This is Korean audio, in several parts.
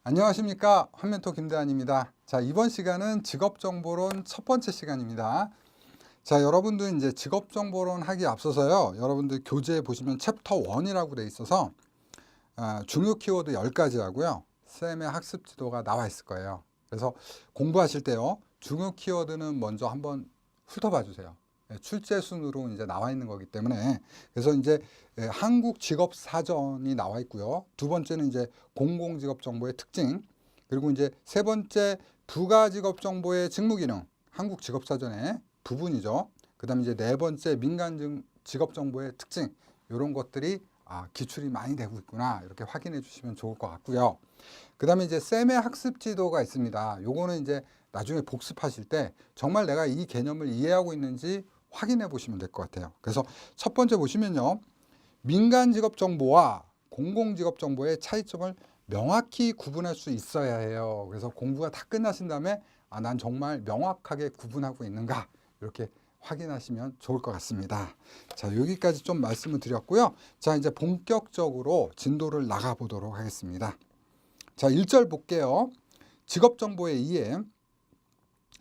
안녕하십니까, 환멘토 김대한입니다. 자, 이번 시간은 직업정보론 첫 번째 시간입니다. 자, 여러분들 이제 직업정보론 하기 앞서서요, 여러분들 교재에 보시면 챕터 1이라고 돼 있어서 중요 키워드 10가지 하고요, 쌤의 학습 지도가 나와 있을 거예요. 그래서 공부하실 때요, 중요 키워드는 먼저 한번 훑어봐 주세요. 출제 순으로 이제 나와 있는 거기 때문에. 그래서 이제 한국 직업 사전이 나와 있고요. 두 번째는 이제 공공직업 정보의 특징, 그리고 이제 세 번째 부가 직업 정보의 직무 기능, 한국 직업 사전의 부분이죠. 그다음에 이제 네 번째 민간 직업 정보의 특징, 이런 것들이 기출이 많이 되고 있구나, 이렇게 확인해 주시면 좋을 것 같고요. 그다음에 이제 쌤의 학습 지도가 있습니다. 요거는 이제 나중에 복습하실 때 정말 내가 이 개념을 이해하고 있는지 확인해 보시면 될 것 같아요. 그래서 첫 번째 보시면요, 민간 직업 정보와 공공 직업 정보의 차이점을 명확히 구분할 수 있어야 해요. 그래서 공부가 다 끝나신 다음에 난 정말 명확하게 구분하고 있는가, 이렇게 확인하시면 좋을 것 같습니다. 자, 여기까지 좀 말씀을 드렸고요. 자, 이제 본격적으로 진도를 나가 보도록 하겠습니다. 자, 1절 볼게요. 직업정보의 이해.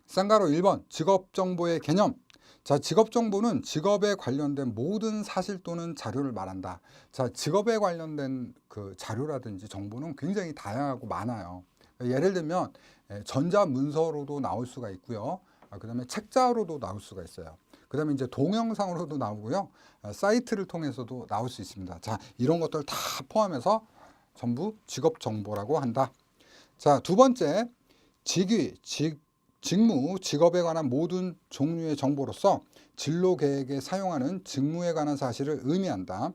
쌍가로 1번 직업정보의 개념. 자, 직업정보는 직업에 관련된 모든 사실 또는 자료를 말한다. 자, 직업에 관련된 그 자료라든지 정보는 굉장히 다양하고 많아요. 예를 들면 전자문서로도 나올 수가 있고요. 그 다음에 책자로도 나올 수가 있어요. 그 다음에 이제 동영상으로도 나오고요. 사이트를 통해서도 나올 수 있습니다. 자, 이런 것들 다 포함해서 전부 직업정보라고 한다. 자, 두 번째, 직위, 직무, 직업에 관한 모든 종류의 정보로서 진로 계획에 사용하는 직무에 관한 사실을 의미한다.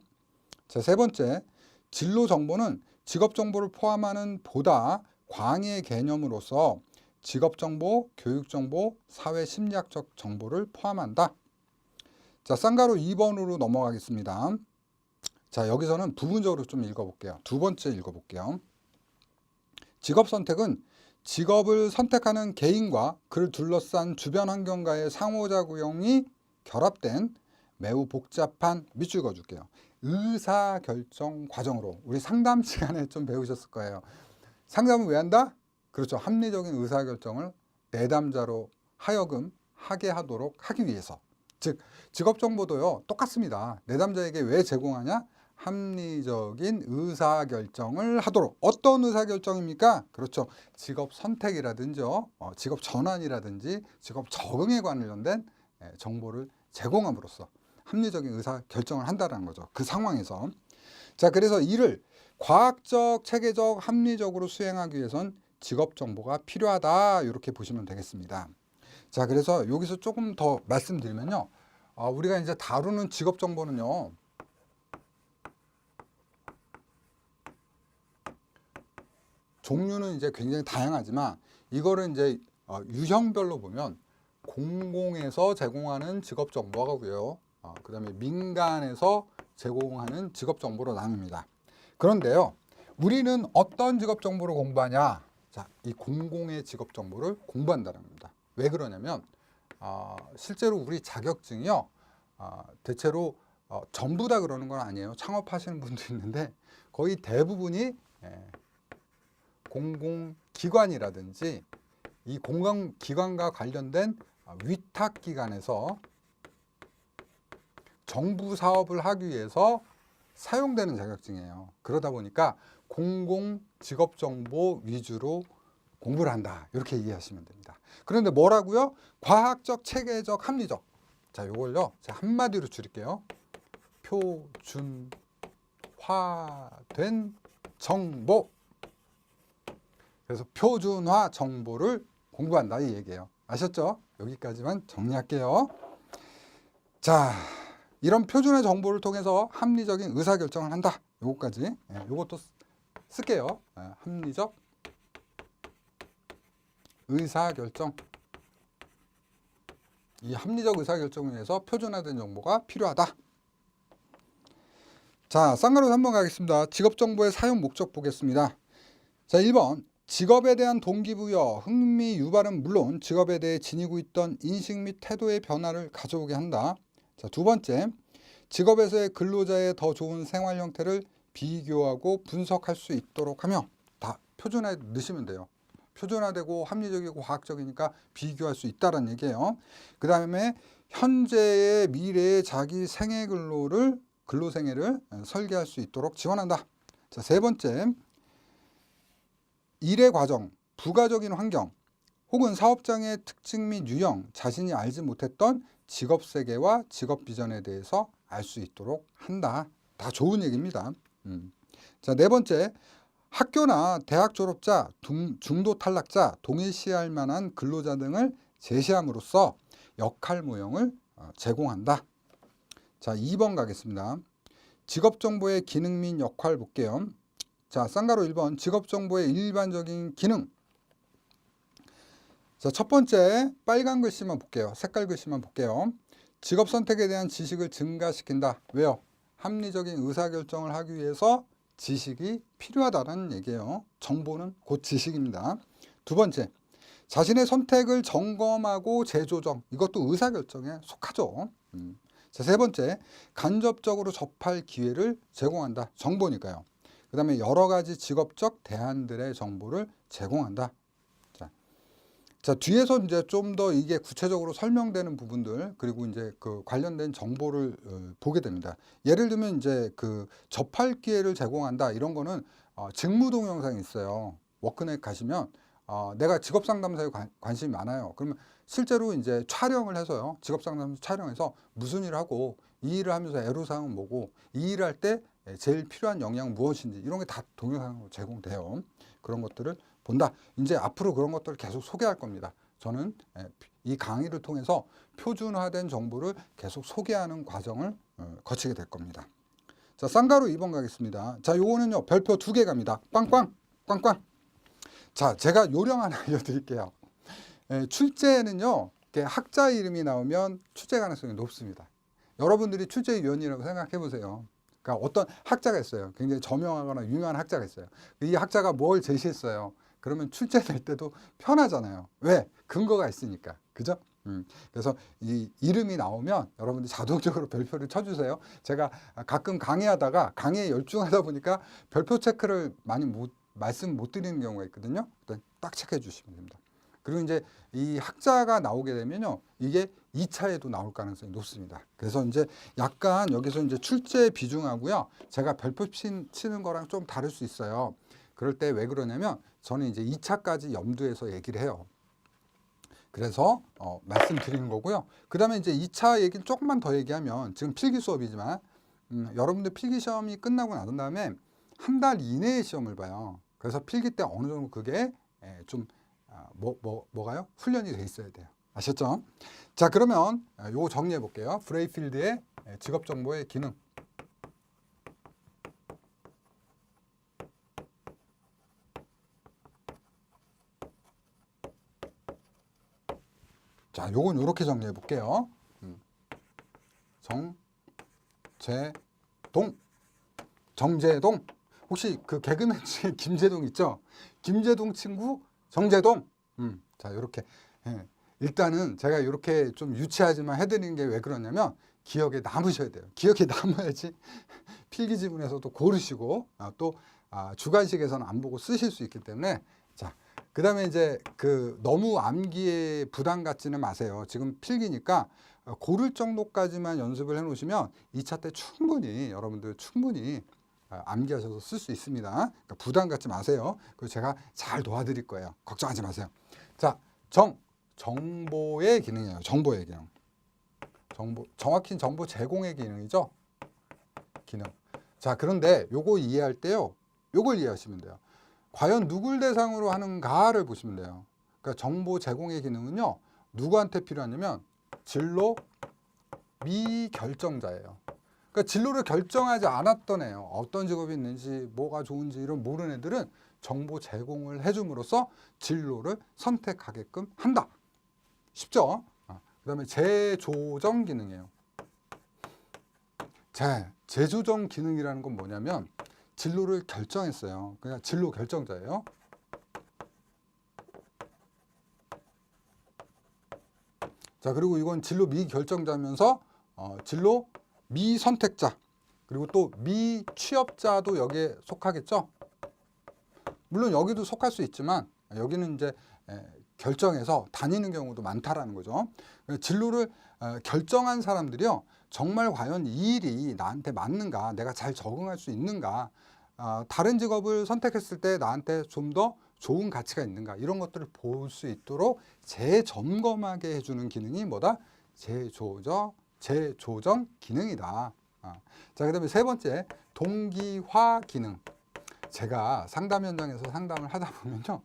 자, 세 번째, 진로 정보는 직업 정보를 포함하는 보다 광의 개념으로서 직업 정보, 교육 정보, 사회 심리학적 정보를 포함한다. 자, 쌍가로 2번으로 넘어가겠습니다. 자, 여기서는 부분적으로 좀 읽어볼게요. 두 번째 읽어볼게요. 직업 선택은 직업을 선택하는 개인과 그를 둘러싼 주변 환경과의 상호작용이 결합된 매우 복잡한, 밑줄 그어줄게요, 의사결정 과정으로, 우리 상담 시간에 좀 배우셨을 거예요. 상담을 왜 한다? 그렇죠. 합리적인 의사결정을 내담자로 하여금 하게 하도록 하기 위해서. 즉, 직업정보도요, 똑같습니다. 내담자에게 왜 제공하냐? 합리적인 의사결정을 하도록. 어떤 의사결정입니까? 그렇죠. 직업 선택이라든지 직업 전환이라든지 직업 적응에 관련된 정보를 제공함으로써 합리적인 의사결정을 한다는 거죠. 그 상황에서. 자, 그래서 이를 과학적, 체계적, 합리적으로 수행하기 위해선 직업 정보가 필요하다, 이렇게 보시면 되겠습니다. 자, 그래서 여기서 조금 더 말씀드리면요, 우리가 이제 다루는 직업 정보는요, 종류는 이제 굉장히 다양하지만 이거를 이제 유형별로 보면 공공에서 제공하는 직업 정보하고요, 그 다음에 민간에서 제공하는 직업 정보로 나눕니다. 그런데요, 우리는 어떤 직업 정보를 공부하냐? 자, 이 공공의 직업 정보를 공부한다는 겁니다. 왜 그러냐면 실제로 우리 자격증이요, 대체로 전부 다 그러는 건 아니에요. 창업하시는 분도 있는데 거의 대부분이 공공기관이라든지 이 공공기관과 관련된 위탁기관에서 정부 사업을 하기 위해서 사용되는 자격증이에요. 그러다 보니까 공공 직업 정보 위주로 공부를 한다, 이렇게 이해하시면 됩니다. 그런데 뭐라고요? 과학적, 체계적, 합리적. 자, 요걸요, 제가 한마디로 줄일게요. 표준화된 정보. 그래서 표준화 정보를 공부한다, 이 얘기예요. 아셨죠? 여기까지만 정리할게요. 자, 이런 표준화 정보를 통해서 합리적인 의사결정을 한다. 요거까지. 요것도 쓸게요. 합리적 의사결정. 이 합리적 의사결정을 위해서 표준화된 정보가 필요하다. 자, 쌍가루 3번 가겠습니다. 직업정보의 사용 목적 보겠습니다. 자, 1번. 직업에 대한 동기부여, 흥미 유발은 물론 직업에 대해 지니고 있던 인식 및 태도의 변화를 가져오게 한다. 자, 두 번째. 직업에서의 근로자의 더 좋은 생활 형태를 비교하고 분석할 수 있도록 하며, 다 표준화에 넣으시면 돼요. 표준화되고 합리적이고 과학적이니까 비교할 수 있다는 얘기예요. 그 다음에 현재의 미래의 자기 생애 근로생애를 설계할 수 있도록 지원한다. 자, 세 번째, 일의 과정, 부가적인 환경 혹은 사업장의 특징 및 유형, 자신이 알지 못했던 직업 세계와 직업 비전에 대해서 알 수 있도록 한다. 다 좋은 얘기입니다. 자, 네 번째, 학교나 대학 졸업자, 중도 탈락자, 동일시할 만한 근로자 등을 제시함으로써 역할 모형을 제공한다. 자, 2번 가겠습니다. 직업정보의 기능 및 역할 볼게요. 자, 쌍가로 1번, 직업정보의 일반적인 기능. 자, 첫 번째, 빨간 글씨만 볼게요. 색깔 글씨만 볼게요. 직업 선택에 대한 지식을 증가시킨다. 왜요? 합리적인 의사결정을 하기 위해서 지식이 필요하다는 얘기예요. 정보는 곧 지식입니다. 두 번째, 자신의 선택을 점검하고 재조정. 이것도 의사결정에 속하죠. 자, 세 번째, 간접적으로 접할 기회를 제공한다. 정보니까요. 그 다음에 여러 가지 직업적 대안들의 정보를 제공한다. 자, 뒤에서 이제 좀 더 이게 구체적으로 설명되는 부분들, 그리고 이제 그 관련된 정보를 보게 됩니다. 예를 들면 이제 그 접할 기회를 제공한다. 이런 거는 직무 동영상이 있어요. 워크넷 가시면 내가 직업 상담사에 관심이 많아요. 그러면 실제로 이제 촬영을 해서요. 직업 상담사 촬영해서 무슨 일을 하고 이 일을 하면서 애로사항은 뭐고 이 일을 할 때 제일 필요한 역량은 무엇인지 이런 게 다 동영상으로 제공돼요. 그런 것들을 본다. 이제 앞으로 그런 것들을 계속 소개할 겁니다. 저는 이 강의를 통해서 표준화된 정보를 계속 소개하는 과정을 거치게 될 겁니다. 자, 쌍가루 2번 가겠습니다. 자, 요거는요, 별표 2개 갑니다. 꽝꽝, 꽝꽝. 자, 제가 요령 하나 알려드릴게요. 출제는요, 학자 이름이 나오면 출제 가능성이 높습니다. 여러분들이 출제위원이라고 생각해 보세요. 그러니까 어떤 학자가 있어요. 굉장히 저명하거나 유명한 학자가 있어요. 이 학자가 뭘 제시했어요. 그러면 출제될 때도 편하잖아요. 왜? 근거가 있으니까. 그죠? 그래서 이 이름이 나오면 여러분들이 자동적으로 별표를 쳐주세요. 제가 가끔 강의하다가 강의에 열중하다 보니까 별표 체크를 많이 말씀 못 드리는 경우가 있거든요. 딱 체크해 주시면 됩니다. 그리고 이제 이 학자가 나오게 되면요, 이게 2차에도 나올 가능성이 높습니다. 그래서 이제 약간 여기서 이제 출제 비중하고요, 제가 별표 치는 거랑 좀 다를 수 있어요. 그럴 때 왜 그러냐면 저는 이제 2차까지 염두에서 얘기를 해요. 그래서 말씀드리는 거고요. 그 다음에 이제 2차 얘기를 조금만 더 얘기하면 지금 필기 수업이지만 여러분들 필기 시험이 끝나고 난 다음에 한 달 이내에 시험을 봐요. 그래서 필기 때 어느 정도 그게 좀 뭐가요? 훈련이 돼 있어야 돼요. 아셨죠? 자, 그러면 요거 정리해 볼게요. 브레이필드의 직업 정보의 기능. 자, 요건 이렇게 정리해 볼게요. 정재동. 혹시 그 개그맨 중에 김재동 있죠? 김재동 친구 정재동. 자, 이렇게 일단은 제가 이렇게 좀 유치하지만 해드리는 게 왜 그러냐면 기억에 남으셔야 돼요. 기억에 남아야지 필기 지문에서도 고르시고 또 주관식에서는 안 보고 쓰실 수 있기 때문에. 자, 그 다음에 이제 그 너무 암기에 부담 갖지는 마세요. 지금 필기니까 고를 정도까지만 연습을 해 놓으시면 2차 때 여러분들 충분히 암기하셔서 쓸 수 있습니다. 그러니까 부담 갖지 마세요. 그리고 제가 잘 도와드릴 거예요. 걱정하지 마세요. 자, 정보의 기능이에요. 정보의 기능. 정확히 정보 제공의 기능이죠. 기능. 자, 그런데 요거 이해할 때요, 요걸 이해하시면 돼요. 과연 누굴 대상으로 하는가를 보시면 돼요. 그러니까 정보 제공의 기능은요, 누구한테 필요하냐면 진로 미결정자예요. 그러니까 진로를 결정하지 않았던 애요. 어떤 직업이 있는지, 뭐가 좋은지 이런 모르는 애들은 정보 제공을 해줌으로써 진로를 선택하게끔 한다. 쉽죠? 그 다음에 재조정 기능이에요. 재조정 기능이라는 건 뭐냐면 진로를 결정했어요. 그냥 진로 결정자예요. 자, 그리고 이건 진로 미결정자면서 진로 미선택자, 그리고 또 미취업자도 여기에 속하겠죠. 물론 여기도 속할 수 있지만 여기는 이제 결정해서 다니는 경우도 많다라는 거죠. 진로를 결정한 사람들이요, 정말 과연 이 일이 나한테 맞는가, 내가 잘 적응할 수 있는가, 다른 직업을 선택했을 때 나한테 좀 더 좋은 가치가 있는가, 이런 것들을 볼 수 있도록 재점검하게 해주는 기능이 뭐다? 재조정 기능이다. 자, 그 다음에 세 번째, 동기화 기능. 제가 상담 현장에서 상담을 하다 보면요,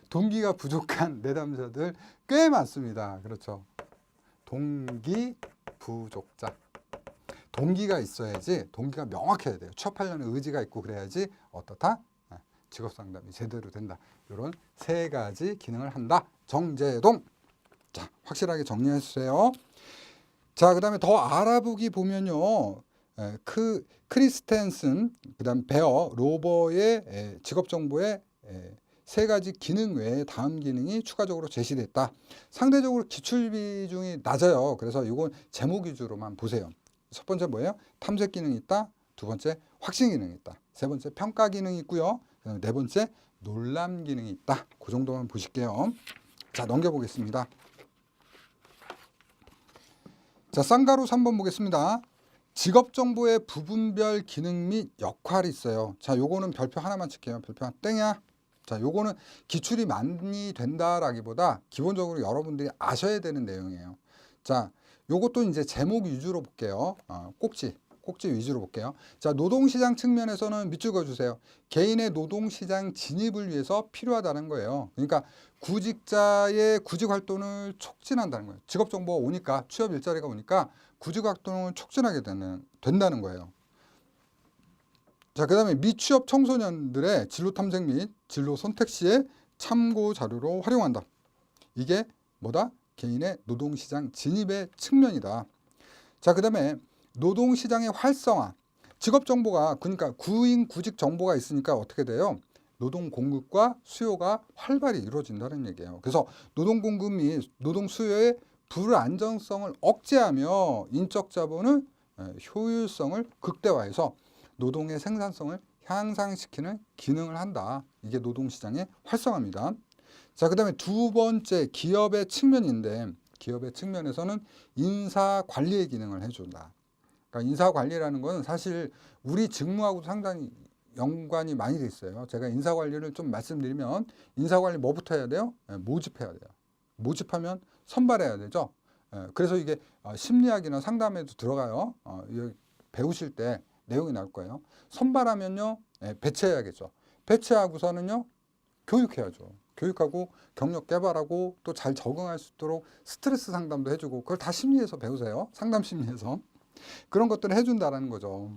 동기가 부족한 내담자들 꽤 많습니다. 그렇죠. 동기 부족자. 동기가 있어야지, 동기가 명확해야 돼요. 취업하려는 의지가 있고 그래야지 어떻다? 직업 상담이 제대로 된다. 이런 세 가지 기능을 한다. 정제동. 자, 확실하게 정리해 주세요. 자, 그 다음에 더 알아보기 보면요, 크리스텐슨, 그 다음 베어, 로버의 직업 정보에 세 가지 기능 외에 다음 기능이 추가적으로 제시됐다. 상대적으로 기출 비중이 낮아요. 그래서 이건 제목 위주로만 보세요. 첫 번째 뭐예요? 탐색 기능이 있다. 두 번째 확신 기능이 있다. 세 번째 평가 기능이 있고요. 그다음에 네 번째 놀람 기능이 있다. 그 정도만 보실게요. 자, 넘겨보겠습니다. 자, 쌍가루 3번 보겠습니다. 직업 정보의 부분별 기능 및 역할이 있어요. 자, 요거는 별표 하나만 칠게요. 별표 하나 땡이야. 자, 요거는 기출이 많이 된다라기보다 기본적으로 여러분들이 아셔야 되는 내용이에요. 자, 요것도 이제 제목 위주로 볼게요. 꼭지 위주로 볼게요. 자, 노동시장 측면에서는 밑줄 그어주세요. 개인의 노동시장 진입을 위해서 필요하다는 거예요. 그러니까 구직자의 구직 활동을 촉진한다는 거예요. 직업 정보가 오니까, 취업 일자리가 오니까 구직 활동을 촉진하게 된다는 거예요. 자, 그 다음에 미취업 청소년들의 진로 탐색 및 진로 선택 시에 참고 자료로 활용한다. 이게 뭐다? 개인의 노동시장 진입의 측면이다. 자, 그 다음에 노동시장의 활성화. 직업 정보가, 그러니까 구인 구직 정보가 있으니까 어떻게 돼요? 노동 공급과 수요가 활발히 이루어진다는 얘기예요. 그래서 노동 공급 및 노동 수요의 불안정성을 억제하며 인적 자본의 효율성을 극대화해서 노동의 생산성을 향상시키는 기능을 한다. 이게 노동시장의 활성화입니다. 자, 그 다음에 두 번째 기업의 측면인데, 기업의 측면에서는 인사관리의 기능을 해준다. 그러니까 인사관리라는 건 사실 우리 직무하고 상당히 연관이 많이 돼 있어요. 제가 인사관리를 좀 말씀드리면, 인사관리 뭐부터 해야 돼요? 모집해야 돼요. 모집하면 선발해야 되죠. 그래서 이게 심리학이나 상담에도 들어가요. 배우실 때 내용이 나올 거예요. 선발하면요, 배치해야겠죠. 배치하고서는요, 교육해야죠. 교육하고 경력 개발하고 또 잘 적응할 수 있도록 스트레스 상담도 해주고, 그걸 다 심리에서 배우세요. 상담 심리에서. 그런 것들을 해준다는 거죠.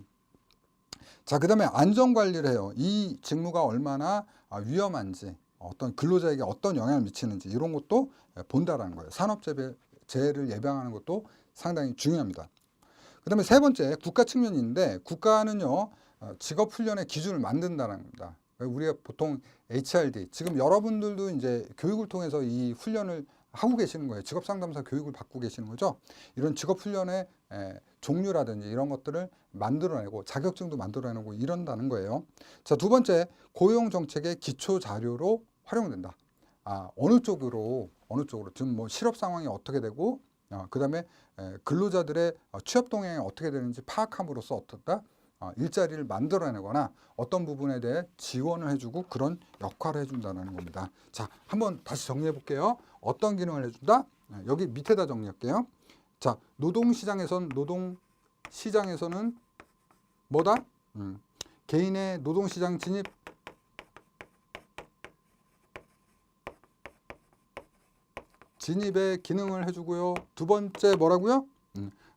자, 그 다음에 안전관리를 해요. 이 직무가 얼마나 위험한지, 어떤 근로자에게 어떤 영향을 미치는지, 이런 것도 본다라는 거예요. 산업재해를 예방하는 것도 상당히 중요합니다. 그 다음에 세 번째, 국가 측면인데, 국가는요, 직업훈련의 기준을 만든다는 겁니다. 우리가 보통 HRD, 지금 여러분들도 이제 교육을 통해서 이 훈련을 하고 계시는 거예요. 직업상담사 교육을 받고 계시는 거죠. 이런 직업훈련의 종류라든지 이런 것들을 만들어내고 자격증도 만들어내고 이런다는 거예요. 자, 두 번째, 고용정책의 기초 자료로 활용된다. 어느 쪽으로 지금 뭐 실업 상황이 어떻게 되고, 그 다음에 근로자들의 취업 동향이 어떻게 되는지 파악함으로써 어떻다? 일자리를 만들어내거나 어떤 부분에 대해 지원을 해주고 그런 역할을 해준다는 겁니다. 자, 한번 다시 정리해 볼게요. 어떤 기능을 해준다? 여기 밑에다 정리할게요. 자, 노동시장에서는 뭐다? 개인의 노동시장 진입의 기능을 해주고요. 두 번째 뭐라고요?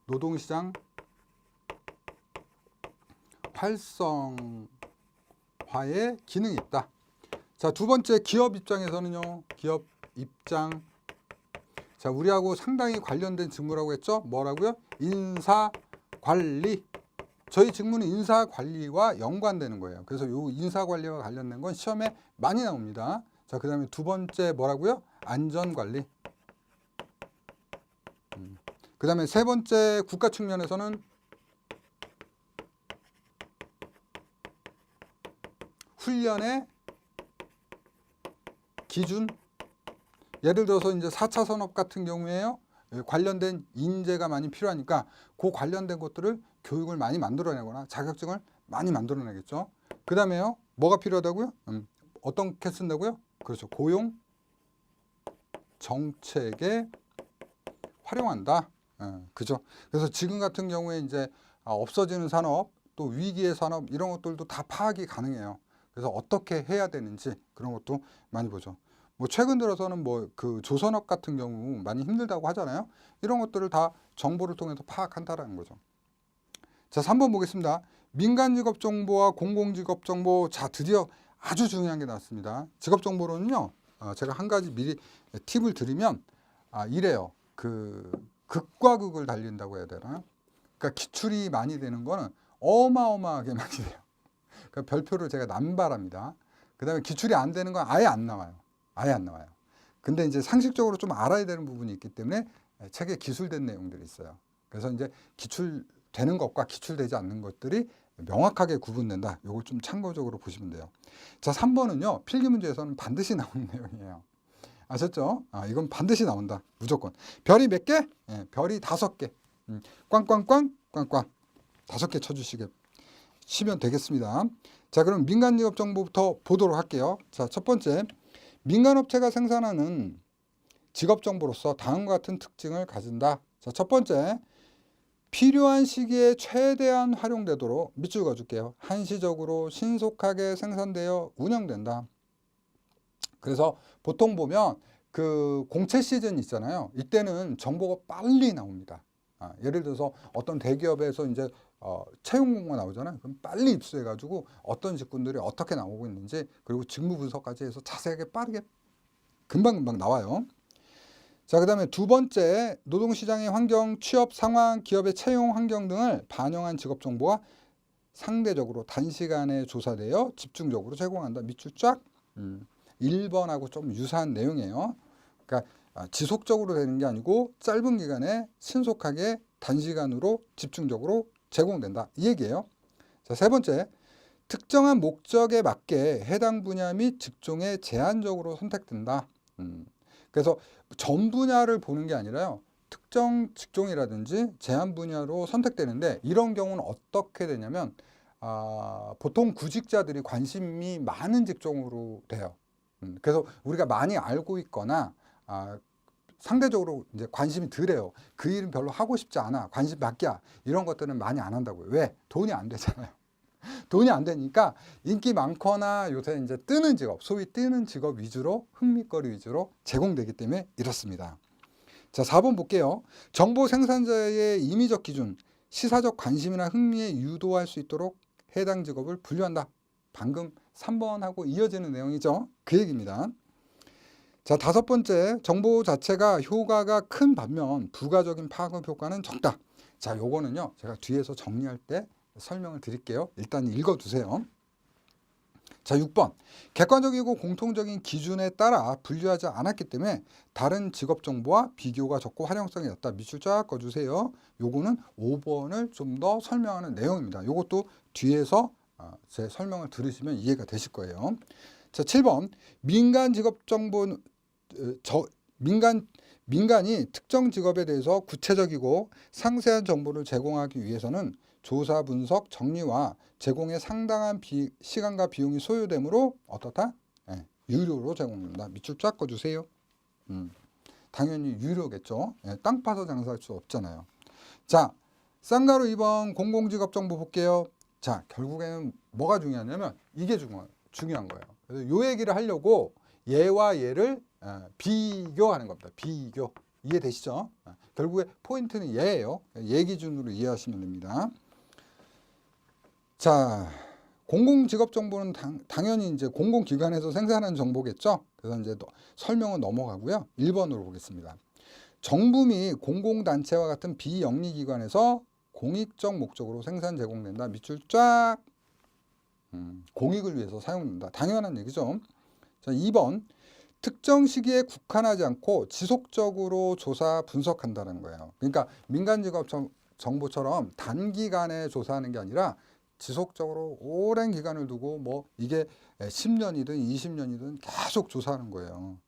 노동시장 활성화의 기능이 있다. 자, 두 번째, 기업 입장에서는요. 기업 입장. 자, 우리하고 상당히 관련된 직무라고 했죠. 뭐라고요? 인사관리. 저희 직무는 인사관리와 연관되는 거예요. 그래서 이 인사관리와 관련된 건 시험에 많이 나옵니다. 자, 그 다음에 두 번째 뭐라고요? 안전관리. 그 다음에 세 번째, 국가 측면에서는 훈련의 기준, 예를 들어서 이제 4차 산업 같은 경우에요. 관련된 인재가 많이 필요하니까 그 관련된 것들을 교육을 많이 만들어내거나 자격증을 많이 만들어내겠죠. 그 다음에요. 뭐가 필요하다고요? 어떻게 쓴다고요? 그렇죠. 고용 정책에 활용한다. 그죠. 그래서 지금 같은 경우에 이제 없어지는 산업, 또 위기의 산업 이런 것들도 다 파악이 가능해요. 그래서 어떻게 해야 되는지 그런 것도 많이 보죠. 뭐 최근 들어서는 뭐 그 조선업 같은 경우 많이 힘들다고 하잖아요. 이런 것들을 다 정보를 통해서 파악한다라는 거죠. 자, 3번 보겠습니다. 민간 직업 정보와 공공 직업 정보. 자, 드디어 아주 중요한 게 나왔습니다. 직업 정보로는요. 제가 한 가지 미리 팁을 드리면 이래요. 그 극과 극을 달린다고 해야 되나? 그러니까 기출이 많이 되는 거는 어마어마하게 많이 돼요. 그러니까 별표를 제가 남발합니다. 그다음에 기출이 안 되는 건 아예 안 나와요. 아예 안 나와요. 근데 이제 상식적으로 좀 알아야 되는 부분이 있기 때문에 책에 기술된 내용들이 있어요. 그래서 이제 기출되는 것과 기출되지 않는 것들이 명확하게 구분된다. 이걸 좀 참고적으로 보시면 돼요. 자, 3번은요. 필기 문제에서는 반드시 나오는 내용이에요. 아셨죠? 이건 반드시 나온다. 무조건. 별이 몇 개? 별이 5개. 꽝꽝꽝 꽝꽝 5개 쳐주시게 치면 되겠습니다. 자, 그럼 민간직업 정보부터 보도록 할게요. 자, 첫 번째, 민간업체가 생산하는 직업 정보로서 다음과 같은 특징을 가진다. 자, 첫 번째, 필요한 시기에 최대한 활용되도록 밑줄 그어줄게요. 한시적으로 신속하게 생산되어 운영된다. 그래서 보통 보면 그 공채 시즌 있잖아요. 이때는 정보가 빨리 나옵니다. 예를 들어서 어떤 대기업에서 이제 채용 공고가 나오잖아요. 그럼 빨리 입수해가지고 어떤 직군들이 어떻게 나오고 있는지 그리고 직무 분석까지 해서 자세하게 빠르게 금방금방 나와요. 자, 그 다음에 두 번째, 노동시장의 환경, 취업 상황, 기업의 채용 환경 등을 반영한 직업 정보가 상대적으로 단시간에 조사되어 집중적으로 제공한다. 밑줄 쫙. 1번하고 좀 유사한 내용이에요. 그러니까 지속적으로 되는 게 아니고 짧은 기간에 신속하게 단시간으로 집중적으로 제공된다. 이 얘기예요. 자, 세 번째, 특정한 목적에 맞게 해당 분야 및 직종에 제한적으로 선택된다. 그래서 전 분야를 보는 게 아니라요. 특정 직종이라든지 제한 분야로 선택되는데 이런 경우는 어떻게 되냐면 보통 구직자들이 관심이 많은 직종으로 돼요. 그래서 우리가 많이 알고 있거나 상대적으로 이제 관심이 덜해요. 그 일은 별로 하고 싶지 않아. 관심 밖이야. 이런 것들은 많이 안 한다고요. 왜? 돈이 안 되잖아요. 돈이 안 되니까 인기 많거나 요새 이제 뜨는 직업, 소위 뜨는 직업 위주로 흥미거리 위주로 제공되기 때문에 이렇습니다. 자, 4번 볼게요. 정보 생산자의 임의적 기준, 시사적 관심이나 흥미에 유도할 수 있도록 해당 직업을 분류한다. 방금 3번하고 이어지는 내용이죠. 그 얘기입니다. 자, 5번째, 정보 자체가 효과가 큰 반면 부가적인 파급 효과는 적다. 자, 요거는요. 제가 뒤에서 정리할 때 설명을 드릴게요. 일단 읽어두세요. 자, 6번. 객관적이고 공통적인 기준에 따라 분류하지 않았기 때문에 다른 직업 정보와 비교가 적고 활용성이 낮다. 밑줄 쫙 그어주세요. 요거는 5번을 좀 더 설명하는 내용입니다. 요것도 뒤에서 제 설명을 들으시면 이해가 되실 거예요. 자, 7번. 민간 직업 정보는 민간이 특정 직업에 대해서 구체적이고 상세한 정보를 제공하기 위해서는 조사, 분석, 정리와 제공에 상당한 시간과 비용이 소요되므로 어떻다? 유료로 제공된다. 밑줄 쫙 그어주세요. 당연히 유료겠죠. 땅 파서 장사할 수 없잖아요. 자, 쌍가루 2번 공공직업 정보 볼게요. 자, 결국에는 뭐가 중요하냐면 이게 중요한 거예요. 그래서 요 얘기를 하려고 얘와 얘를 비교하는 겁니다. 비교. 이해되시죠? 결국에 포인트는 얘예요. 얘 기준으로 이해하시면 됩니다. 자, 공공직업 정보는 당연히 이제 공공기관에서 생산하는 정보겠죠. 그래서 이제 설명은 넘어가고요. 1번으로 보겠습니다. 정부 및 공공단체와 같은 비영리기관에서 공익적 목적으로 생산 제공된다. 밑줄 쫙. 공익을 위해서 사용된다. 당연한 얘기죠. 자, 2번. 특정 시기에 국한하지 않고 지속적으로 조사 분석한다는 거예요. 그러니까 민간직업 정보처럼 단기간에 조사하는 게 아니라 지속적으로 오랜 기간을 두고 뭐 이게 10년이든 20년이든 계속 조사하는 거예요.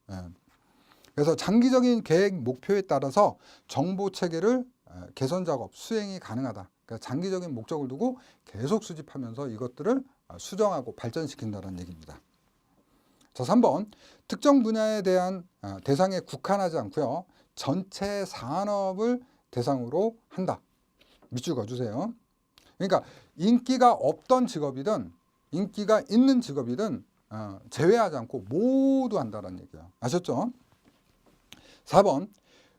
그래서 장기적인 계획 목표에 따라서 정보 체계를 개선 작업 수행이 가능하다. 그러니까 장기적인 목적을 두고 계속 수집하면서 이것들을 수정하고 발전시킨다는 얘기입니다. 자, 3번 특정 분야에 대한 대상에 국한하지 않고요. 전체 산업을 대상으로 한다. 밑줄 그어주세요. 그러니까 인기가 없던 직업이든 인기가 있는 직업이든 제외하지 않고 모두 한다는 얘기예요. 아셨죠? 4번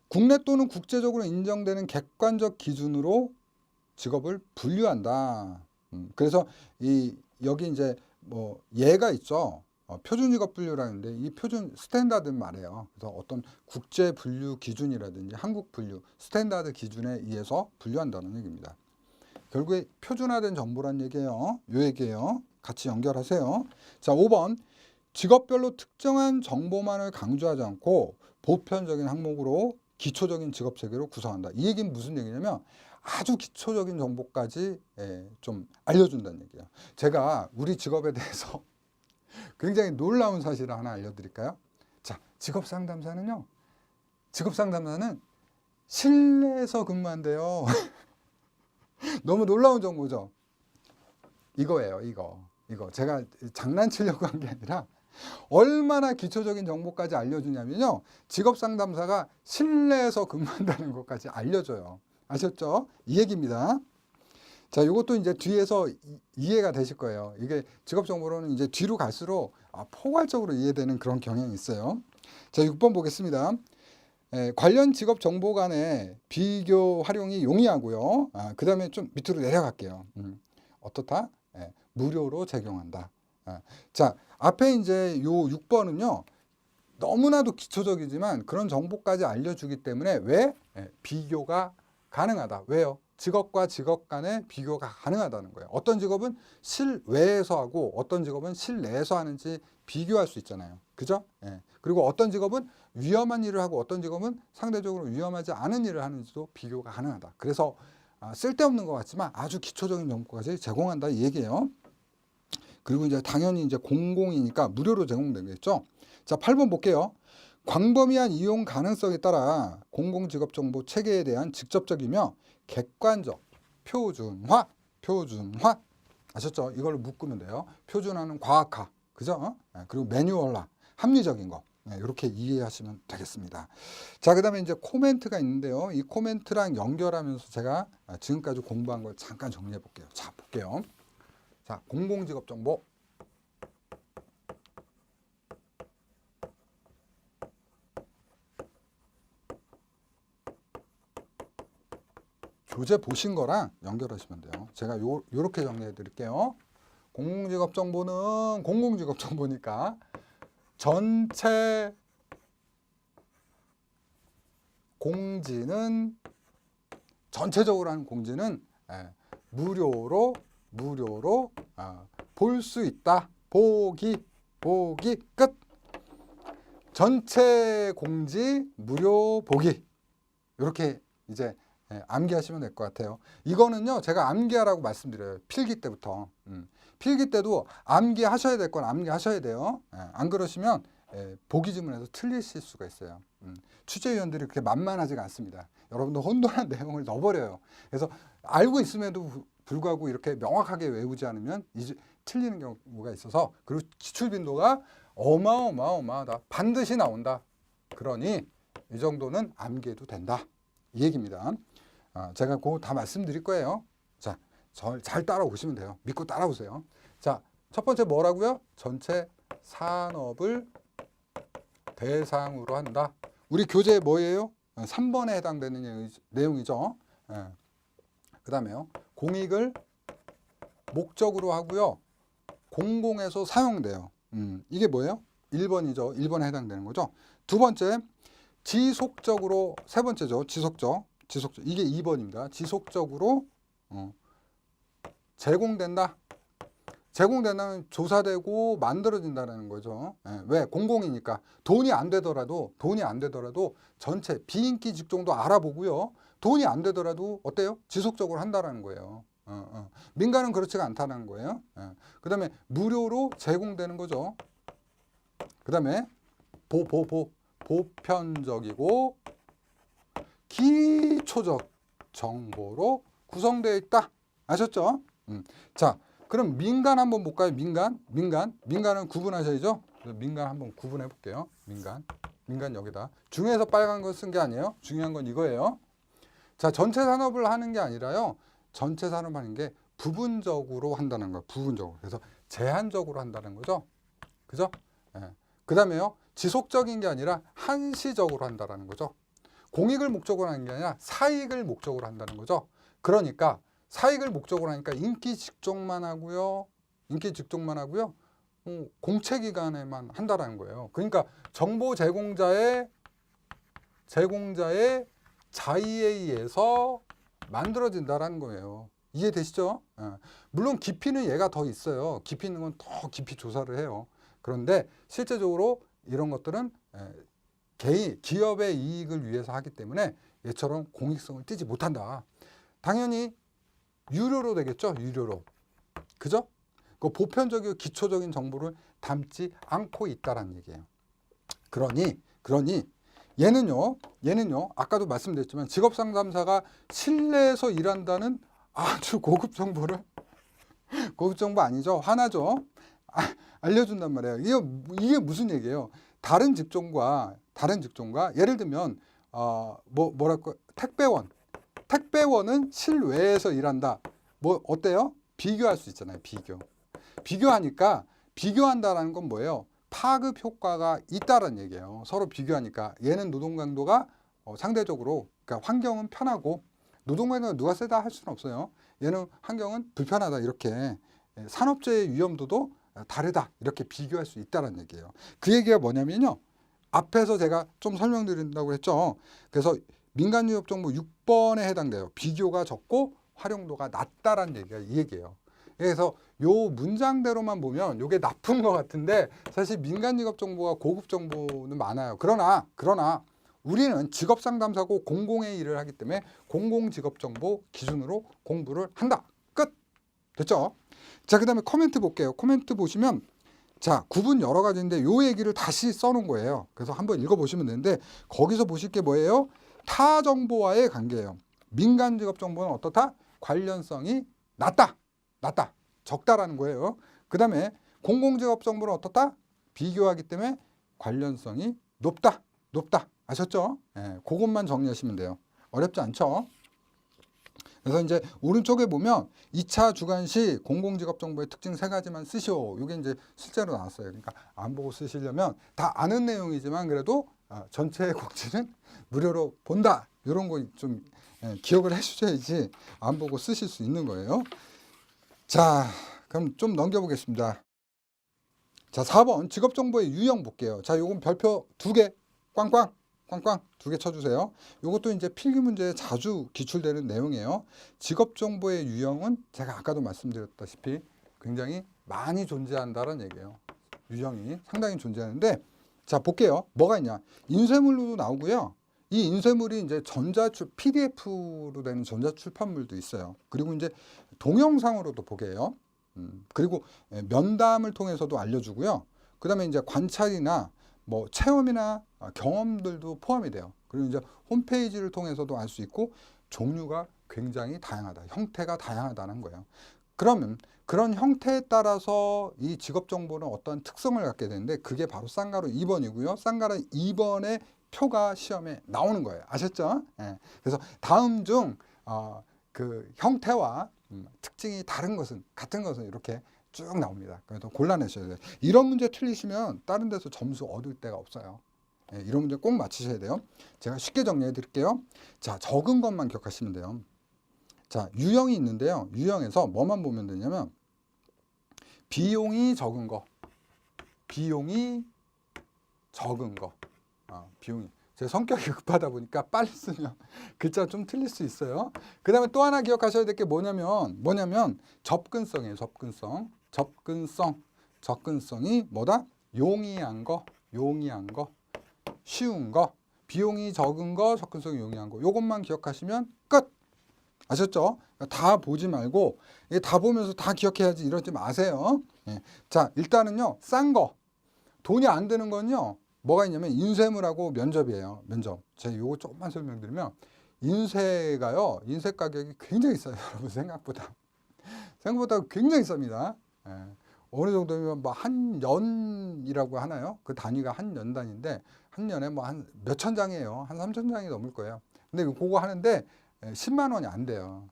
국내 또는 국제적으로 인정되는 객관적 기준으로 직업을 분류한다. 그래서 여기 이제 뭐 예가 있죠. 표준 직업 분류라는데 이 표준 스탠다드 말이에요. 그래서 어떤 국제 분류 기준이라든지 한국 분류 스탠다드 기준에 의해서 분류한다는 얘기입니다. 결국에 표준화된 정보란 얘기예요. 요 얘기예요. 같이 연결하세요. 자, 5번 직업별로 특정한 정보만을 강조하지 않고 보편적인 항목으로 기초적인 직업 체계로 구성한다. 이 얘기는 무슨 얘기냐면 아주 기초적인 정보까지 좀 알려준다는 얘기예요. 제가 우리 직업에 대해서 굉장히 놀라운 사실을 하나 알려드릴까요? 자, 직업상담사는요. 직업상담사는 실내에서 근무한대요. 너무 놀라운 정보죠. 이거예요. 이거 제가 장난치려고 한 게 아니라 얼마나 기초적인 정보까지 알려주냐면요. 직업상담사가 실내에서 근무한다는 것까지 알려줘요. 아셨죠? 이 얘기입니다. 자, 이것도 이제 뒤에서 이해가 되실 거예요. 이게 직업정보로는 이제 뒤로 갈수록 포괄적으로 이해되는 그런 경향이 있어요. 자, 6번 보겠습니다. 관련 직업 정보 간의 비교 활용이 용이하고요. 그 다음에 좀 밑으로 내려갈게요. 어떻다? 무료로 제공한다. 자, 앞에 이제 요 6번은요. 너무나도 기초적이지만 그런 정보까지 알려주기 때문에 왜? 비교가 가능하다. 왜요? 직업과 직업 간의 비교가 가능하다는 거예요. 어떤 직업은 실외에서 하고 어떤 직업은 실내에서 하는지 비교할 수 있잖아요. 그죠? 그리고 어떤 직업은 위험한 일을 하고 어떤 직업은 상대적으로 위험하지 않은 일을 하는지도 비교가 가능하다. 그래서 쓸데없는 것 같지만 아주 기초적인 정보까지 제공한다 이 얘기예요. 그리고 이제 당연히 이제 공공이니까 무료로 제공되겠죠. 자, 8번 볼게요. 광범위한 이용 가능성에 따라 공공직업정보 체계에 대한 직접적이며 객관적 표준화 아셨죠? 이걸로 묶으면 돼요. 표준화는 과학화, 그죠? 그리고 매뉴얼화, 합리적인 거 이렇게 이해하시면 되겠습니다. 자, 그 다음에 이제 코멘트가 있는데요. 이 코멘트랑 연결하면서 제가 지금까지 공부한 걸 잠깐 정리해 볼게요. 자, 볼게요. 자, 공공직업정보. 교재 보신 거랑 연결하시면 돼요. 제가 요렇게 정리해 드릴게요. 공공직업정보는 공공직업정보니까 전체 공지는 전체적으로 하는 공지는 무료로 볼 수 있다. 보기 끝. 전체 공지 무료 보기. 이렇게 이제 암기하시면 될 것 같아요. 이거는요, 제가 암기하라고 말씀드려요. 필기 때부터. 필기 때도 암기하셔야 될 건 암기하셔야 돼요. 안 그러시면 보기 지문에서 틀리실 수가 있어요. 취재위원들이 그렇게 만만하지가 않습니다. 여러분들 혼돈한 내용을 넣어버려요. 그래서 알고 있음에도 불구하고 이렇게 명확하게 외우지 않으면 이제 틀리는 경우가 있어서, 그리고 기출 빈도가 어마어마하다. 반드시 나온다. 그러니 이 정도는 암기해도 된다. 이 얘기입니다. 제가 그거 다 말씀드릴 거예요. 자, 잘 따라오시면 돼요. 믿고 따라오세요. 자, 첫 번째 뭐라고요? 전체 산업을 대상으로 한다. 우리 교재 뭐예요? 3번에 해당되는 내용이죠. 그 다음에요. 공익을 목적으로 하고요. 공공에서 사용돼요. 이게 뭐예요? 1번이죠. 1번에 해당되는 거죠. 두 번째, 지속적으로, 세 번째죠. 지속적. 이게 2번입니다. 지속적으로 제공된다. 제공된다면 조사되고 만들어진다는 거죠. 왜? 공공이니까. 돈이 안 되더라도 전체 비인기 직종도 알아보고요. 돈이 안 되더라도 어때요? 지속적으로 한다라는 거예요. 민간은 그렇지가 않다는 거예요. 그 다음에 무료로 제공되는 거죠. 그 다음에 보편적이고 기초적 정보로 구성되어 있다. 아셨죠? 자, 그럼 민간 한번 볼까요? 민간은 구분하셔야죠. 그래서 민간 한번 구분해 볼게요. 민간 여기다. 중에서 빨간 거 쓴 게 아니에요. 중요한 건 이거예요. 자, 전체 산업을 하는 게 아니라요. 전체 산업 하는 게 부분적으로 한다는 거예요. 부분적으로. 그래서 제한적으로 한다는 거죠. 그죠? 그 다음에요. 지속적인 게 아니라 한시적으로 한다는 거죠. 공익을 목적으로 하는 게 아니라 사익을 목적으로 한다는 거죠. 그러니까 사익을 목적으로 하니까 인기 직종만 하고요. 공채기관에만 한다라는 거예요. 그러니까 정보 제공자의 자의에 의해서 만들어진다라는 거예요. 이해되시죠? 물론 깊이는 얘가 더 있어요. 깊이 있는 건 더 깊이 조사를 해요. 그런데 실제적으로 이런 것들은 기업의 이익을 위해서 하기 때문에 얘처럼 공익성을 띠지 못한다. 당연히 유료로 되겠죠. 유료로. 그죠? 그 보편적이고 기초적인 정보를 담지 않고 있다라는 얘기예요. 그러니 얘는요 아까도 말씀드렸지만 직업상담사가 실내에서 일한다는 아주 고급 정보 아니죠. 하나죠. 알려준단 말이에요. 이게 무슨 얘기예요? 다른 직종과 예를 들면 뭐랄까 택배원은 실외에서 일한다. 뭐 어때요? 비교할 수 있잖아요. 비교하니까 비교한다라는 건 뭐예요? 파급 효과가 있다라는 얘기예요. 서로 비교하니까 얘는 노동 강도가 상대적으로 그러니까 환경은 편하고 노동 강도가 누가 세다 할 수는 없어요. 얘는 환경은 불편하다 이렇게 산업재해 위험도도 다르다 이렇게 비교할 수 있다는 얘기예요. 그 얘기가 뭐냐면요. 앞에서 제가 좀 설명드린다고 했죠. 그래서 민간유업정보 6번에 해당돼요. 비교가 적고 활용도가 낮다라는 얘기가 이 얘기예요. 그래서 요 문장대로만 보면 이게 나쁜 것 같은데 사실 민간직업정보가 고급정보는 많아요. 그러나 우리는 직업상담사고 공공의 일을 하기 때문에 공공직업정보 기준으로 공부를 한다. 끝! 됐죠? 자, 그 다음에 코멘트 볼게요. 코멘트 보시면 자, 구분 여러 가지인데 요 얘기를 다시 써놓은 거예요. 그래서 한번 읽어보시면 되는데 거기서 보실 게 뭐예요? 타 정보와의 관계예요. 민간 직업 정보는 어떻다? 관련성이 낮다. 적다라는 거예요. 그 다음에 공공 직업 정보는 어떻다? 비교하기 때문에 관련성이 높다. 아셨죠? 그것만 정리하시면 돼요. 어렵지 않죠? 그래서 이제 오른쪽에 보면 2차 주관시 공공직업정보의 특징 3가지만 쓰시오. 이게 이제 실제로 나왔어요. 그러니까 안 보고 쓰시려면 다 아는 내용이지만 그래도 전체 곡지는 무료로 본다. 이런 거 좀 기억을 해주셔야지 안 보고 쓰실 수 있는 거예요. 자, 그럼 좀 넘겨보겠습니다. 자, 4번 직업정보의 유형 볼게요. 자, 요건 별표 2개 꽝꽝 2개 쳐주세요. 이것도 이제 필기 문제에 자주 기출되는 내용이에요. 직업정보의 유형은 제가 아까도 말씀드렸다시피 굉장히 많이 존재한다는 얘기예요. 유형이 상당히 존재하는데 자, 볼게요. 뭐가 있냐. 인쇄물로도 나오고요. 이 인쇄물이 이제 PDF로 되는 전자출판물도 있어요. 그리고 이제 동영상으로도 보게 해요. 그리고 면담을 통해서도 알려주고요. 그 다음에 이제 관찰이나 뭐 체험이나 경험들도 포함이 돼요. 그리고 이제 홈페이지를 통해서도 알 수 있고 종류가 굉장히 다양하다. 형태가 다양하다는 거예요. 그러면 그런 형태에 따라서 이 직업 정보는 어떤 특성을 갖게 되는데 그게 바로 쌍가루 2번이고요. 쌍가루 2번의 표가 시험에 나오는 거예요. 아셨죠? 그래서 다음 중 그 형태와 특징이 다른 것은 같은 것은 이렇게 쭉 나옵니다. 그래서 골라내셔야 돼요. 이런 문제 틀리시면 다른 데서 점수 얻을 데가 없어요. 이런 문제 꼭 맞히셔야 돼요. 제가 쉽게 정리해 드릴게요. 자, 적은 것만 기억하시면 돼요. 자, 유형이 있는데요. 유형에서 뭐만 보면 되냐면 비용이 적은 거. 비용이 제 성격이 급하다 보니까 빨리 쓰면 글자 좀 틀릴 수 있어요. 그 다음에 또 하나 기억하셔야 될 게 뭐냐면 접근성이에요. 접근성이 뭐다? 용이한 거, 쉬운 거, 비용이 적은 거, 접근성이 용이한 거. 요것만 기억하시면 끝. 아셨죠? 다 보지 말고 이게 다 보면서 다 기억해야지 이러지 마세요. 예. 자, 일단은요. 싼 거. 돈이 안 드는 건요. 뭐가 있냐면 인쇄물하고 면접이에요. 면접. 제가 요거 조금만 설명드리면 인쇄가요. 인쇄 가격이 굉장히 싸요. 여러분 생각보다. 생각보다 굉장히 쌉니다. 예. 어느 정도면 뭐 한 년이라고 하나요? 그 단위가 한 년 단위인데 한 년에 뭐 한 몇천 장이에요. 한 3천 장이 넘을 거예요. 근데 그거 하는데 10만 원이 안 돼요.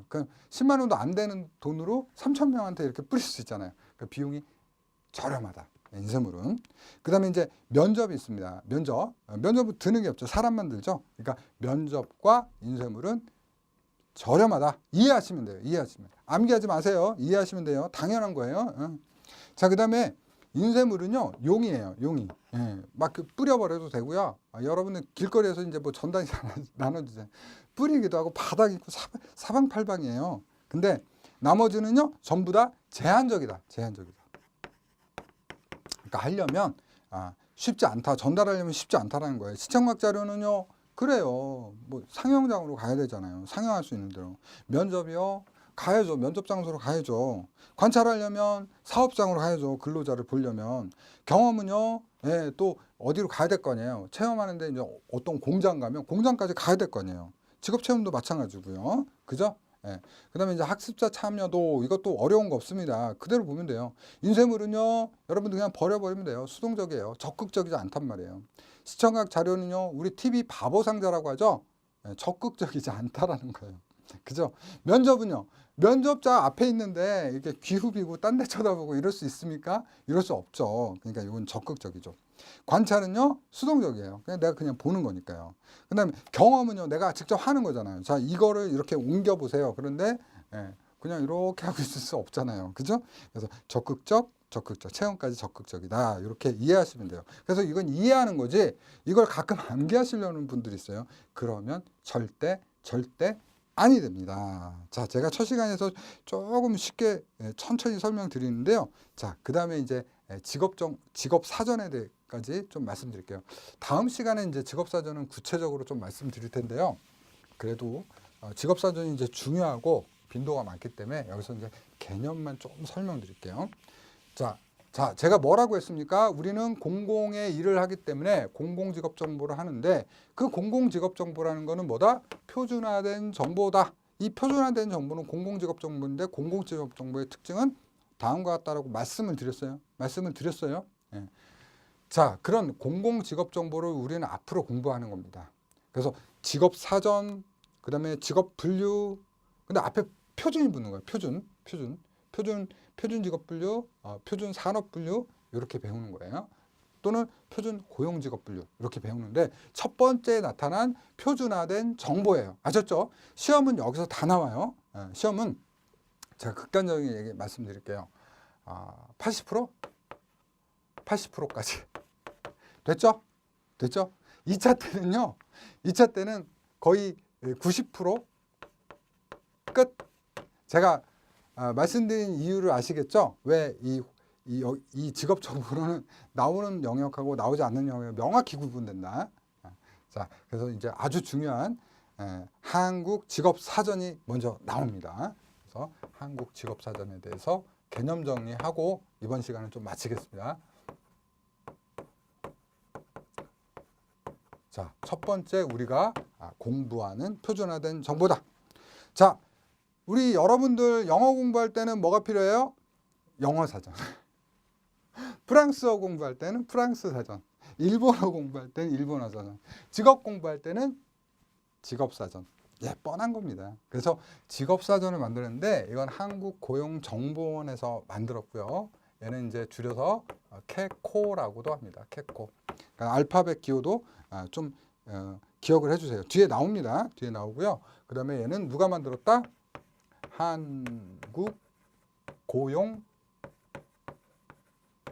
그 10만 원도 안 되는 돈으로 3천 명한테 이렇게 뿌릴 수 있잖아요. 그 비용이 저렴하다. 인쇄물은. 그 다음에 이제 면접이 있습니다. 면접은 드는 게 없죠. 사람만 들죠. 그러니까 면접과 인쇄물은 저렴하다. 이해하시면 돼요. 이해하시면. 암기하지 마세요. 이해하시면 돼요. 당연한 거예요. 자, 그 다음에 인쇄물은요, 용이에요. 용이. 예, 막 뿌려버려도 되고요. 여러분은 길거리에서 이제 뭐 전단지 나눠주세요. 뿌리기도 하고 바닥 있고 사방팔방이에요. 근데 나머지는요, 전부 다 제한적이다. 제한적이다. 그러니까 하려면 쉽지 않다. 전달하려면 쉽지 않다라는 거예요. 시청각 자료는요, 그래요. 뭐 상영장으로 가야 되잖아요. 상영할 수 있는 대로. 면접이요, 가야죠. 면접 장소로 가야죠. 관찰하려면 사업장으로 가야죠. 근로자를 보려면. 경험은요, 예, 또 어디로 가야 될 거 아니에요. 체험하는데 이제 어떤 공장 가면 공장까지 가야 될 거 아니에요. 직업 체험도 마찬가지고요. 그죠? 예. 그다음에 이제 학습자 참여도 이것도 어려운 거 없습니다. 그대로 보면 돼요. 인쇄물은요, 여러분들 그냥 버려버리면 돼요. 수동적이에요. 적극적이지 않단 말이에요. 시청각 자료는요, 우리 TV 바보 상자라고 하죠. 예, 적극적이지 않다라는 거예요. 그죠? 면접은요, 면접자 앞에 있는데 이렇게 귀 후비고 딴 데 쳐다보고 이럴 수 있습니까? 이럴 수 없죠. 그러니까 이건 적극적이죠. 관찰은요, 수동적이에요. 그냥 내가 그냥 보는 거니까요. 그 다음에 경험은요, 내가 직접 하는 거잖아요. 자, 이거를 이렇게 옮겨보세요. 그런데, 예, 그냥 이렇게 하고 있을 수 없잖아요. 그죠? 그래서 적극적, 체험까지 적극적이다. 이렇게 이해하시면 돼요. 그래서 이건 이해하는 거지, 이걸 가끔 암기하시려는 분들이 있어요. 그러면 절대 아니 됩니다. 자, 제가 첫 시간에서 조금 쉽게 천천히 설명드리는데요. 자, 그 다음에 이제 직업 사전에 대해까지 좀 말씀드릴게요. 다음 시간에 이제 직업 사전은 구체적으로 좀 말씀드릴 텐데요. 그래도 직업 사전이 이제 중요하고 빈도가 많기 때문에 여기서 이제 개념만 좀 설명드릴게요. 자, 제가 뭐라고 했습니까? 우리는 공공의 일을 하기 때문에 공공직업 정보를 하는데 그 공공직업 정보라는 거는 뭐다? 표준화된 정보다. 이 표준화된 정보는 공공직업 정보인데 공공직업 정보의 특징은 다음과 같다라고 말씀을 드렸어요. 예. 자, 그런 공공직업 정보를 우리는 앞으로 공부하는 겁니다. 그래서 직업 사전, 그 다음에 직업 분류, 근데 앞에 표준이 붙는 거예요. 표준 직업 분류, 표준 산업 분류 이렇게 배우는 거예요. 또는 표준 고용 직업 분류 이렇게 배우는데 첫 번째 나타난 표준화된 정보예요. 아셨죠? 시험은 여기서 다 나와요. 시험은 제가 극단적인 얘기 말씀드릴게요. 80%? 80%까지. 됐죠? 2차 때는요. 2차 때는 거의 90% 끝. 제가 말씀드린 이유를 아시겠죠? 왜 이 직업 정보로는 나오는 영역하고 나오지 않는 영역이 명확히 구분된다. 자, 그래서 이제 아주 중요한 한국 직업 사전이 먼저 나옵니다. 그래서 한국 직업 사전에 대해서 개념 정리하고 이번 시간은 좀 마치겠습니다. 자, 첫 번째 우리가 공부하는 표준화된 정보다. 자, 우리 여러분들 영어 공부할 때는 뭐가 필요해요? 영어 사전. 프랑스어 공부할 때는 프랑스 사전. 일본어 공부할 때는 일본어 사전. 직업 공부할 때는 직업 사전. 예, 뻔한 겁니다. 그래서 직업 사전을 만드는데 이건 한국고용정보원에서 만들었고요. 얘는 이제 줄여서 캐코라고도 합니다. 캐코. 그러니까 알파벳 기호도 좀 기억을 해주세요. 뒤에 나옵니다. 뒤에 나오고요. 그 다음에 얘는 누가 만들었다?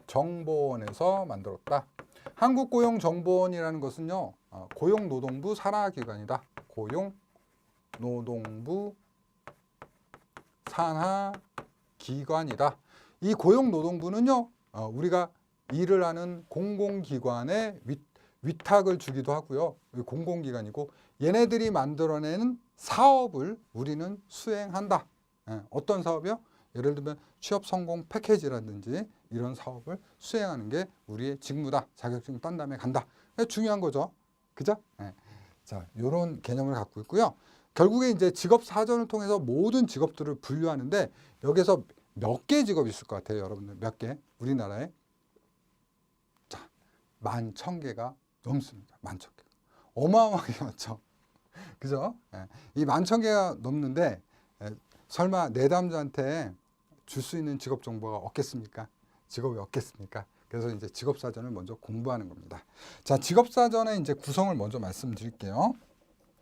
한국고용정보원에서 만들었다. 한국고용정보원이라는 것은요, 고용노동부 산하기관이다. 고용노동부 산하기관이다. 이 고용노동부는요, 우리가 일을 하는 공공기관에 위탁을 주기도 하고요. 공공기관이고 얘네들이 만들어내는 사업을 우리는 수행한다. 어떤 사업이요? 예를 들면 취업 성공 패키지라든지 이런 사업을 수행하는 게 우리의 직무다. 자격증 딴 다음에 간다. 중요한 거죠. 그죠? 자, 이런 개념을 갖고 있고요. 결국에 이제 직업 사전을 통해서 모든 직업들을 분류하는데 여기서 몇 개 직업이 있을 것 같아요, 여러분들? 몇 개? 우리나라에? 자, 11,000개가 넘습니다. 11,000개. 어마어마하게 많죠. 그죠? 이 11,000개가 넘는데 설마 내담자한테 줄 수 있는 직업 정보가 없겠습니까? 직업이 없겠습니까? 그래서 이제 직업 사전을 먼저 공부하는 겁니다. 자, 직업 사전의 이제 구성을 먼저 말씀드릴게요.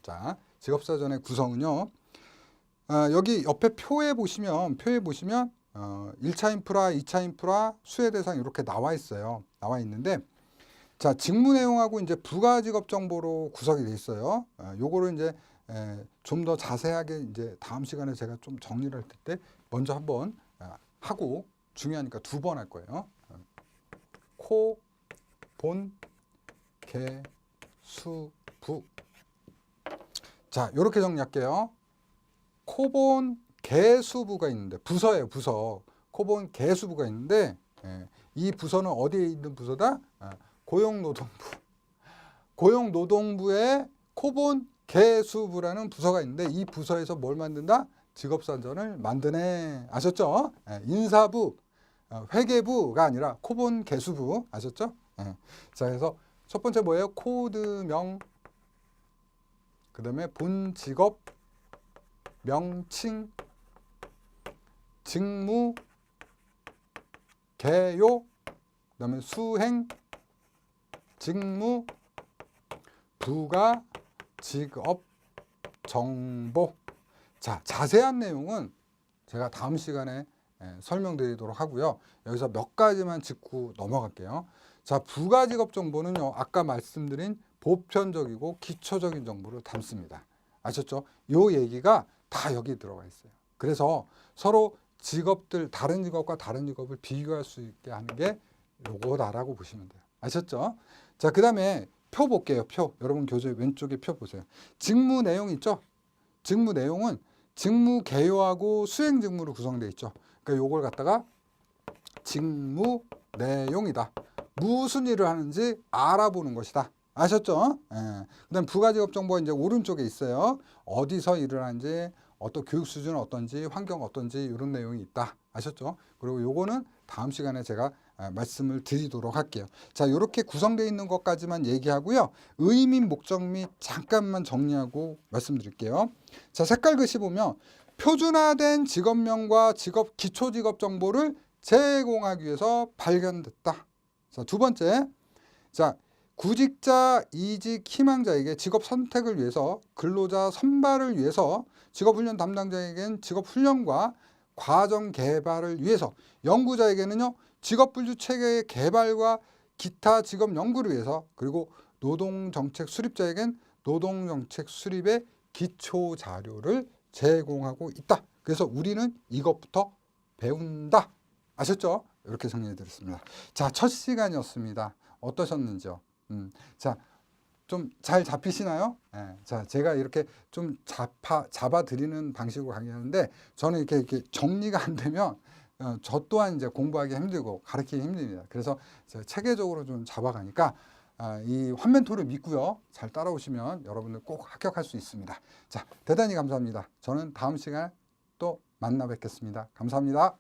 자, 직업 사전의 구성은요. 여기 옆에 표에 보시면 1차 인프라, 2차 인프라, 수혜 대상 이렇게 나와 있어요. 나와 있는데 자, 직무 내용하고 이제 부가 직업 정보로 구성이 돼 있어요. 요거를 이제 좀 더 자세하게 이제 다음 시간에 제가 좀 정리를 할 때 먼저 한번 하고 중요하니까 2번 할 거예요. 코, 본, 개, 수, 부. 자, 요렇게 정리할게요. 코본 개수부가 있는데 부서예요, 부서. 코본 개수부가 있는데 이 부서는 어디에 있는 부서다? 고용노동부. 고용노동부에 코본 개수부라는 부서가 있는데 이 부서에서 뭘 만든다? 직업사전을 만드네. 아셨죠? 인사부, 회계부가 아니라 코본 개수부. 아셨죠? 자, 그래서 첫 번째 뭐예요? 코드명, 그 다음에 본직업, 명칭, 직무, 개요, 그 다음에 수행, 직무, 부가, 직업, 정보. 자, 자세한 내용은 제가 다음 시간에 설명드리도록 하고요. 여기서 몇 가지만 짚고 넘어갈게요. 자, 부가 직업 정보는요. 아까 말씀드린 보편적이고 기초적인 정보를 담습니다. 아셨죠? 요 얘기가 다 여기 들어가 있어요. 그래서 서로 직업들, 다른 직업과 다른 직업을 비교할 수 있게 하는 게 요거다라고 보시면 돼요. 아셨죠? 자, 그 다음에 표 볼게요. 표. 여러분 교재 왼쪽에 표 보세요. 직무 내용 있죠? 직무 내용은 직무 개요하고 수행 직무로 구성되어 있죠. 그러니까 요걸 갖다가 직무 내용이다. 무슨 일을 하는지 알아보는 것이다. 아셨죠? 그다음 부가직업 정보가 이제 오른쪽에 있어요. 어디서 일을 하는지, 어떤 교육 수준은 어떤지, 환경 어떤지 이런 내용이 있다. 아셨죠? 그리고 요거는 다음 시간에 제가 말씀을 드리도록 할게요. 자, 이렇게 구성되어 있는 것까지만 얘기하고요. 의미, 목적 및 잠깐만 정리하고 말씀드릴게요. 자, 색깔 글씨 보면 표준화된 직업명과 직업, 기초직업 정보를 제공하기 위해서 발견됐다. 자, 두 번째. 자, 구직자, 이직 희망자에게 직업 선택을 위해서, 근로자 선발을 위해서, 직업훈련 담당자에게는 직업훈련과 과정 개발을 위해서, 연구자에게는요 직업분류 체계의 개발과 기타 직업 연구를 위해서, 그리고 노동정책 수립자에겐 노동정책 수립의 기초 자료를 제공하고 있다. 그래서 우리는 이것부터 배운다. 아셨죠? 이렇게 정리해 드렸습니다. 자, 첫 시간이었습니다. 어떠셨는지요? 자, 좀 잘 잡히시나요? 자, 제가 이렇게 좀 잡아드리는 방식으로 강의하는데 저는 이렇게 정리가 안 되면 저 또한 이제 공부하기 힘들고 가르치기 힘듭니다. 그래서 제가 체계적으로 좀 잡아가니까 이 환면 툴을 믿고요. 잘 따라오시면 여러분들 꼭 합격할 수 있습니다. 자, 대단히 감사합니다. 저는 다음 시간에 또 만나 뵙겠습니다. 감사합니다.